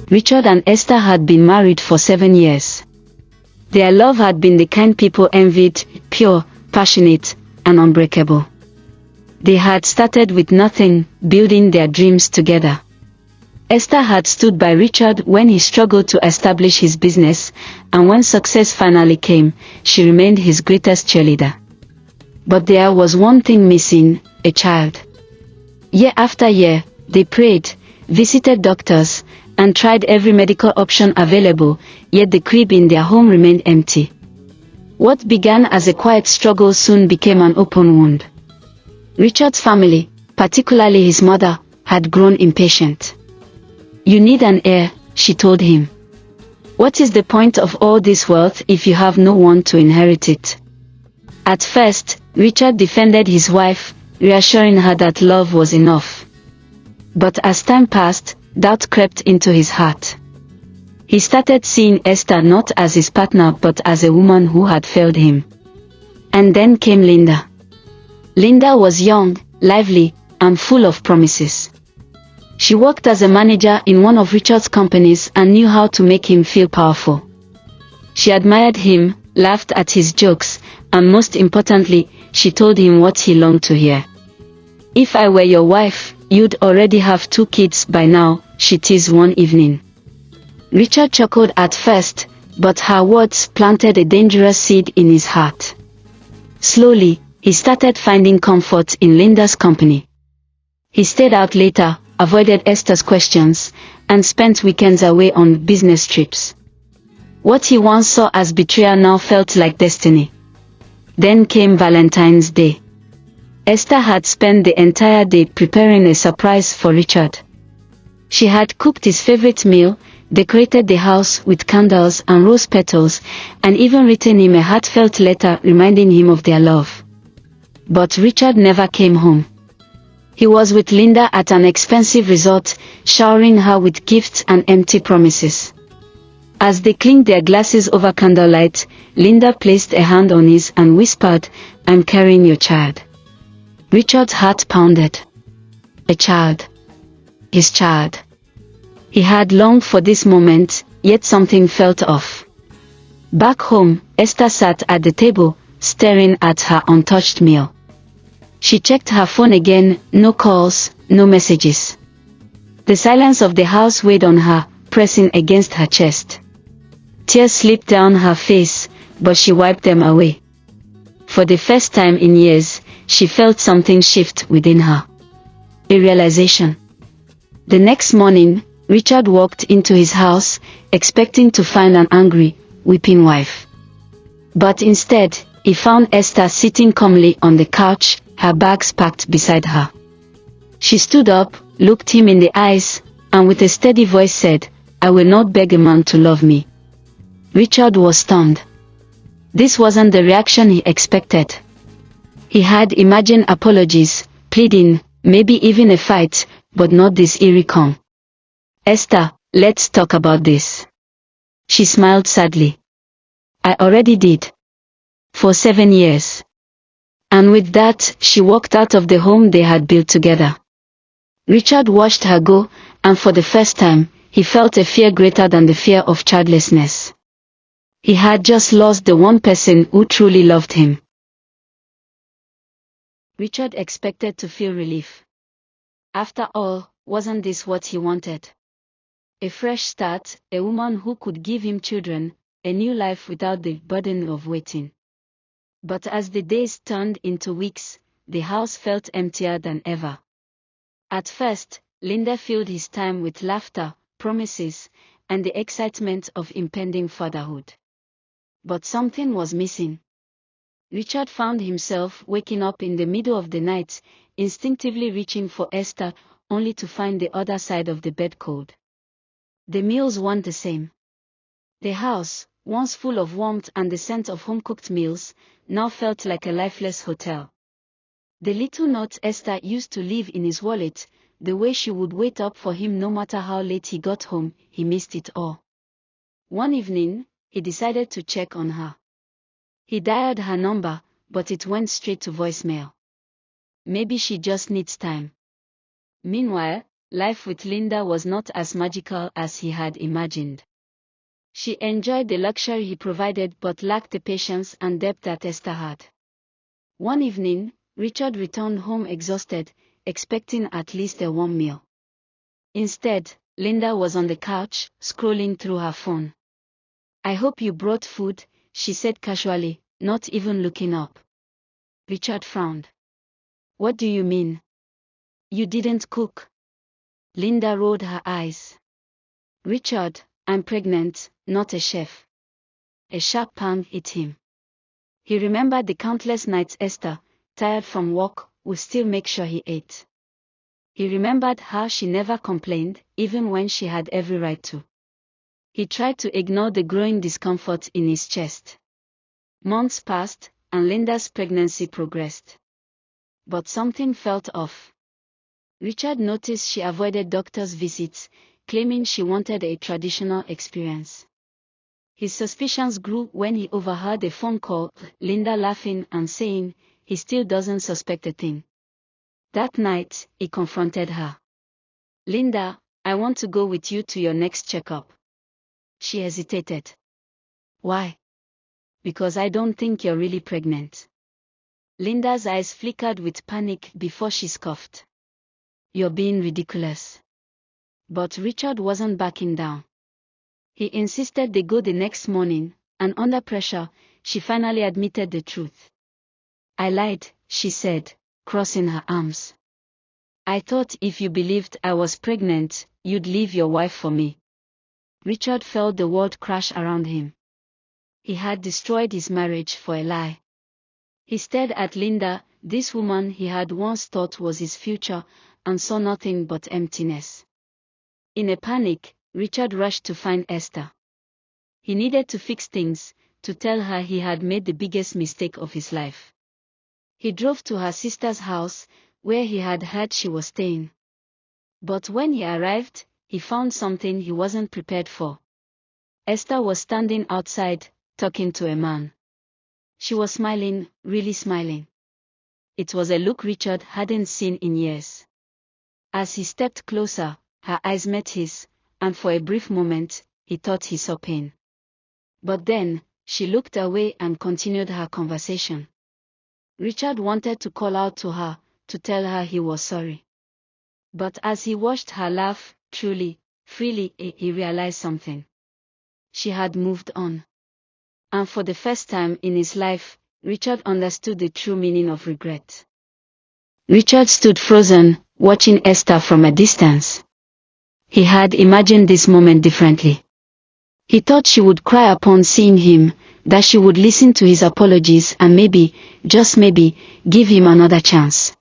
Richard and Esther had been married for 7 years. Their love had been the kind people envied, pure, passionate, and unbreakable. They had started with nothing, building their dreams together. Esther had stood by Richard when he struggled to establish his business, and when success finally came, she remained his greatest cheerleader. But there was one thing missing: a child. Year after year, they prayed, visited doctors, and tried every medical option available, yet the crib in their home remained empty. What began as a quiet struggle soon became an open wound. Richard's family, particularly his mother, had grown impatient. "You need an heir," she told him. "What is the point of all this wealth if you have no one to inherit it?" At first, Richard defended his wife, reassuring her that love was enough. But as time passed, doubt crept into his heart. He started seeing Esther not as his partner but as a woman who had failed him. And then came Linda. Linda was young, lively, and full of promises. She worked as a manager in one of Richard's companies and knew how to make him feel powerful. She admired him, laughed at his jokes, and most importantly, she told him what he longed to hear. "If I were your wife, you'd already have 2 kids by now," she teased one evening. Richard chuckled at first, but her words planted a dangerous seed in his heart. Slowly, he started finding comfort in Linda's company. He stayed out later, avoided Esther's questions, and spent weekends away on business trips. What he once saw as betrayal now felt like destiny. Then came Valentine's Day. Esther had spent the entire day preparing a surprise for Richard. She had cooked his favorite meal, decorated the house with candles and rose petals, and even written him a heartfelt letter reminding him of their love. But Richard never came home. He was with Linda at an expensive resort, showering her with gifts and empty promises. As they clinked their glasses over candlelight, Linda placed a hand on his and whispered, "I'm carrying your child." Richard's heart pounded. A child. His child. He had longed for this moment, yet something felt off. Back home, Esther sat at the table, staring at her untouched meal. She checked her phone again, no calls, no messages. The silence of the house weighed on her, pressing against her chest. Tears slipped down her face, but she wiped them away. For the first time in years, she felt something shift within her. A realization. The next morning, Richard walked into his house, expecting to find an angry, weeping wife. But instead, he found Esther sitting calmly on the couch, her bags packed beside her. She stood up, looked him in the eyes, and with a steady voice said, "I will not beg a man to love me." Richard was stunned. This wasn't the reaction he expected. He had imagined apologies, pleading, maybe even a fight, but not this eerie calm. "Esther, let's talk about this." She smiled sadly. "I already did. For 7 years. And with that, she walked out of the home they had built together. Richard watched her go, and for the first time, he felt a fear greater than the fear of childlessness. He had just lost the one person who truly loved him. Richard expected to feel relief. After all, wasn't this what he wanted? A fresh start, a woman who could give him children, a new life without the burden of waiting. But as the days turned into weeks, the house felt emptier than ever. At first, Linda filled his time with laughter, promises, and the excitement of impending fatherhood. But something was missing. Richard found himself waking up in the middle of the night, instinctively reaching for Esther, only to find the other side of the bed cold. The meals weren't the same. The house, once full of warmth and the scent of home-cooked meals, now felt like a lifeless hotel. The little note Esther used to leave in his wallet, the way she would wait up for him no matter how late he got home, he missed it all. One evening, he decided to check on her. He dialed her number, but it went straight to voicemail. Maybe she just needs time. Meanwhile, life with Linda was not as magical as he had imagined. She enjoyed the luxury he provided but lacked the patience and depth that Esther had. One evening, Richard returned home exhausted, expecting at least a warm meal. Instead, Linda was on the couch, scrolling through her phone. "I hope you brought food," she said casually, not even looking up. Richard frowned. "What do you mean? You didn't cook?" Linda rolled her eyes. "Richard, I'm pregnant, not a chef." A sharp pang hit him. He remembered the countless nights Esther, tired from work, would still make sure he ate. He remembered how she never complained, even when she had every right to. He tried to ignore the growing discomfort in his chest. Months passed, and Linda's pregnancy progressed. But something felt off. Richard noticed she avoided doctor's visits, claiming she wanted a traditional experience. His suspicions grew when he overheard a phone call, Linda laughing and saying, "He still doesn't suspect a thing." That night, he confronted her. "Linda, I want to go with you to your next checkup." She hesitated. "Why?" "Because I don't think you're really pregnant." Linda's eyes flickered with panic before she scoffed. "You're being ridiculous." But Richard wasn't backing down. He insisted they go the next morning, and under pressure, she finally admitted the truth. "I lied," she said, crossing her arms. "I thought if you believed I was pregnant, you'd leave your wife for me." Richard felt the world crash around him. He had destroyed his marriage for a lie. He stared at Linda, this woman he had once thought was his future, and saw nothing but emptiness. In a panic, Richard rushed to find Esther. He needed to fix things, to tell her he had made the biggest mistake of his life. He drove to her sister's house, where he had heard she was staying. But when he arrived, he found something he wasn't prepared for. Esther was standing outside, talking to a man. She was smiling, really smiling. It was a look Richard hadn't seen in years. As he stepped closer, her eyes met his, and for a brief moment, he thought he saw pain. But then, she looked away and continued her conversation. Richard wanted to call out to her, to tell her he was sorry. But as he watched her laugh, truly, freely, he realized something. She had moved on. And for the first time in his life, Richard understood the true meaning of regret. Richard stood frozen, watching Esther from a distance. He had imagined this moment differently. He thought she would cry upon seeing him, that she would listen to his apologies and maybe, just maybe, give him another chance.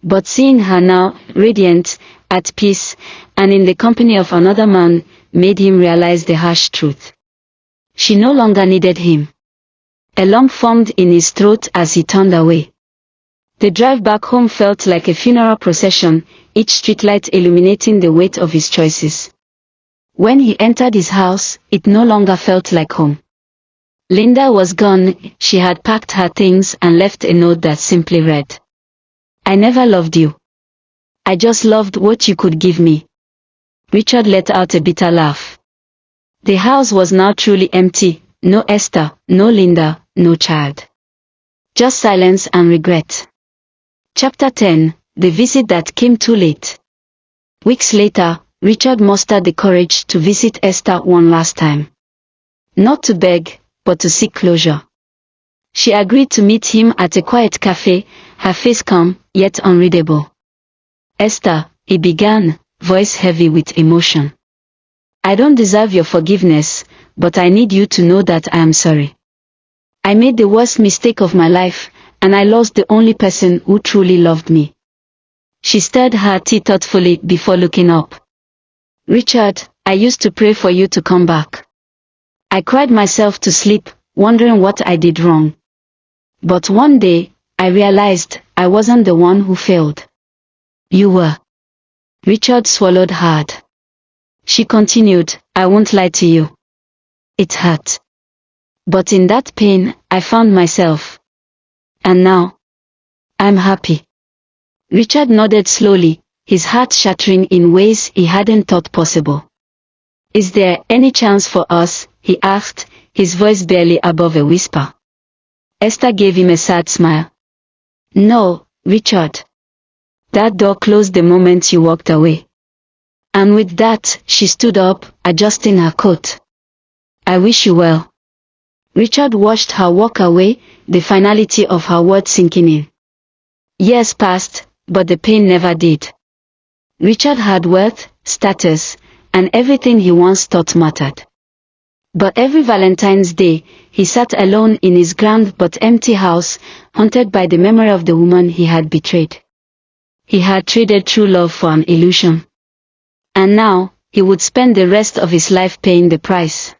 But seeing her now, radiant, at peace, and in the company of another man, made him realize the harsh truth. She no longer needed him. A lump formed in his throat as he turned away. The drive back home felt like a funeral procession, each streetlight illuminating the weight of his choices. When he entered his house, it no longer felt like home. Linda was gone. She had packed her things and left a note that simply read, "I never loved you. I just loved what you could give me." Richard let out a bitter laugh. The house was now truly empty, no Esther, no Linda, no child. Just silence and regret. Chapter 10, The Visit That Came Too Late. Weeks later, Richard mustered the courage to visit Esther one last time. Not to beg, but to seek closure. She agreed to meet him at a quiet cafe, her face calm, yet unreadable. "Esther," he began, voice heavy with emotion. "I don't deserve your forgiveness, but I need you to know that I am sorry. I made the worst mistake of my life, and I lost the only person who truly loved me." She stirred her tea thoughtfully before looking up. "Richard, I used to pray for you to come back. I cried myself to sleep, wondering what I did wrong. But one day, I realized I wasn't the one who failed. You were." Richard swallowed hard. She continued, "I won't lie to you. It hurt. But in that pain, I found myself. And now, I'm happy." Richard nodded slowly, his heart shattering in ways he hadn't thought possible. "Is there any chance for us?" he asked, his voice barely above a whisper. Esther gave him a sad smile. "No, Richard. That door closed the moment you walked away." And with that, she stood up, adjusting her coat. "I wish you well." Richard watched her walk away, the finality of her words sinking in. Years passed, but the pain never did. Richard had wealth, status, and everything he once thought mattered. But every Valentine's Day, he sat alone in his grand but empty house, haunted by the memory of the woman he had betrayed. He had traded true love for an illusion. And now, he would spend the rest of his life paying the price.